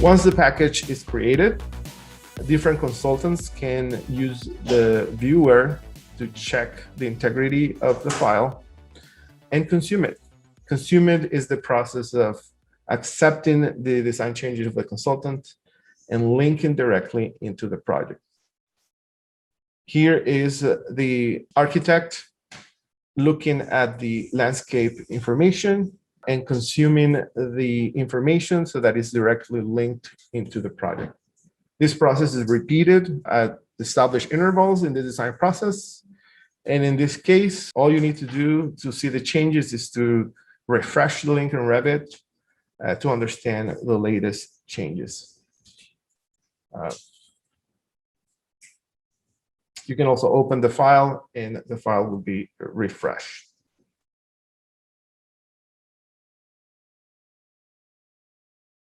Once the package is created, different consultants can use the viewer to check the integrity of the file and consume it. Consume it is the process of accepting the design changes of the consultant and linking directly into the project. Here is the architect looking at the landscape information and consuming the information so that it's directly linked into the project. This process is repeated at established intervals in the design process. And in this case, all you need to do to see the changes is to refresh the link in Revit to understand the latest changes. You can also open the file and the file will be refreshed.